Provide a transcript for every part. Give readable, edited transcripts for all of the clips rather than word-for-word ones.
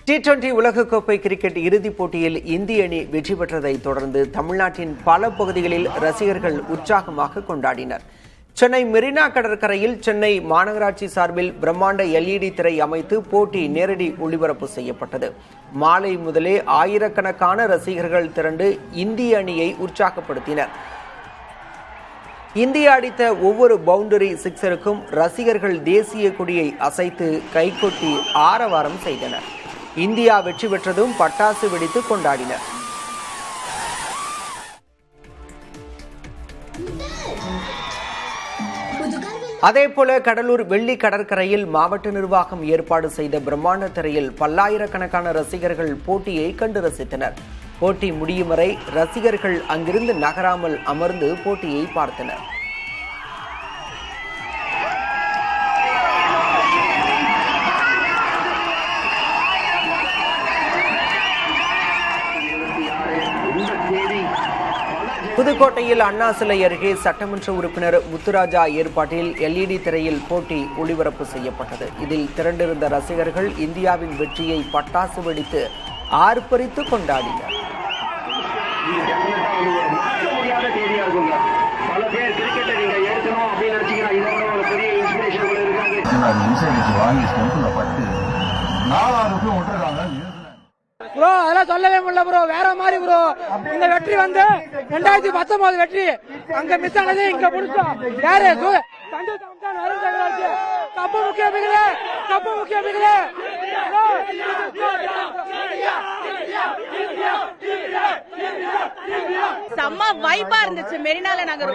T20 உலகக்கோப்பை cricket இறுதிப் போட்டியில் இந்திய அணி வெற்றி பெற்றதை தொடர்ந்து தமிழ்நாட்டின் பல பகுதிகளில் ரசிகர்கள் உற்சாகமாக கொண்டாடினர். சென்னை மெரினா கடற்கரையில் சென்னை மாநகராட்சி சார்பில் பிரம்மாண்ட LED திரை அமைத்து போட்டி நேரடி ஒளிபரப்பு செய்யப்பட்டது. மாலை முதலே ஆயிரக்கணக்கான ரசிகர்கள் திரண்டு இந்திய அணியை உற்சாகப்படுத்தினர். இந்தியா அடித்த ஒவ்வொரு பவுண்டரி சிக்ஸருக்கும் ரசிகர்கள் தேசிய கொடியை அசைத்து கைகொட்டி ஆரவாரம் செய்தனர். இந்தியா வெற்றி பெற்றதும் பட்டாசு வெடித்து கொண்டாடினர். அதேபோல கடலூர் வெள்ளி கடற்கரையில் மாவட்ட நிர்வாகம் ஏற்பாடு செய்த பிரம்மாண்ட திரையில் பல்லாயிரக்கணக்கான ரசிகர்கள் போட்டியை கண்டு ரசித்தனர். போட்டி முடியும் வரை ரசிகர்கள் அங்கிருந்து நகராமல் அமர்ந்து போட்டியை பார்த்தனர். புதுக்கோட்டையில் அண்ணா சிலை அருகே சட்டமன்ற உறுப்பினர் முத்துராஜா ஏற்பாட்டில் LED திரையில் போட்டி ஒளிபரப்பு செய்யப்பட்டது. இதில் திரண்டிருந்த ரசிகர்கள் இந்தியாவின் வெற்றியை பட்டாசு வெடித்து ஆர்ப்பரித்து கொண்டாடினர். ப்ரோ அதெல்லாம் சொல்லவே முடியல ப்ரோ, வேற மாதிரி ப்ரோ. இந்த வெற்றி வந்து 2019 வெற்றி அங்க மிஸ் ஆனது இங்க முடிச்சோம். யாரு சஞ்சய் சாம்சன் வருண் சக்கரவர்த்தி கப்பு முக்கியமில்லை, கப்பு முக்கியமில்லை. செம்ம வைபா இருந்துச்சு. மெரினால நாங்க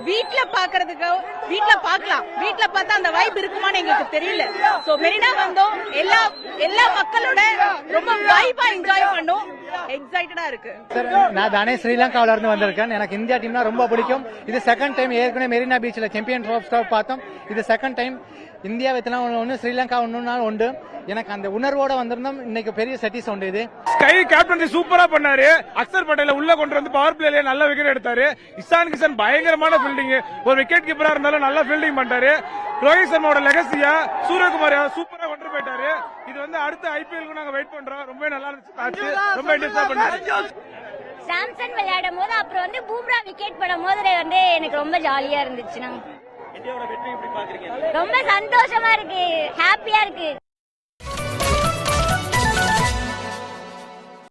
வீட்ல பாக்குறதுக்கு வீட்ல பாக்கலாம், வீட்ல பார்த்தா அந்த வைப் இருக்குமான்னு எங்களுக்கு தெரியல. சோ மெரினா வந்தோம், எல்லா மக்களோட ரொம்ப வைபா என்ஜாய் பண்ணோம். எக்ஸைட்டடா இருக்கு. நான் தானே ஸ்ரீலங்காவில இருந்து வந்திருக்கேன். எனக்கு இந்தியா டீம்னா ரொம்ப பிடிக்கும். இது செகண்ட் டைம். ஏற்கனவே மெரினா பீச்ல சாம்பியன் ட்ராஃபி பார்த்தோம். இது செகண்ட் டைம். இந்தியா வெத்தனா ஒன்று, ஸ்ரீலங்கா ஒன்னுனாலும் உண்டு. எனக்கு அந்த உணர்வோட வந்திருந்தோம். இன்னைக்கு பெரிய செட்டிஸ் உண்டு. இது ஸ்கை கேப்டன்சி சூப்பரா பண்ணாரு. அக்சர் பட்டேல உள்ள கொண்டு வந்து பவர் பிளேல நல்ல விக்கெட் எடுத்தாரு. இஷான் கிஷன் பயங்கரமான ஃபீல்டிங், ஒரு விக்கெட் கீப்பரா இருந்தாலும் நல்லா ஃபீல்டிங் பண்ணிட்டாரு. ரோஹித் சர்மாவோட லெகசியா சூரியகுமார் சூப்பரா கொண்டு போயிட்டாரு. இது வந்து அடுத்த IPL நாங்க வெயிட் பண்றோம். ரொம்ப நல்லா இருந்துச்சு, ரொம்ப இன்ட்ரெஸ்டா பண்ணாரு. சாம்சன் விளையாடும் போது அப்புறம் வந்து பூம்ரா விக்கெட் படும் போது வந்து எனக்கு ரொம்ப ஜாலியா இருந்துச்சு. ரொம்ப சந்தோஷமா இருக்கு, ஹாப்பியா இருக்கு.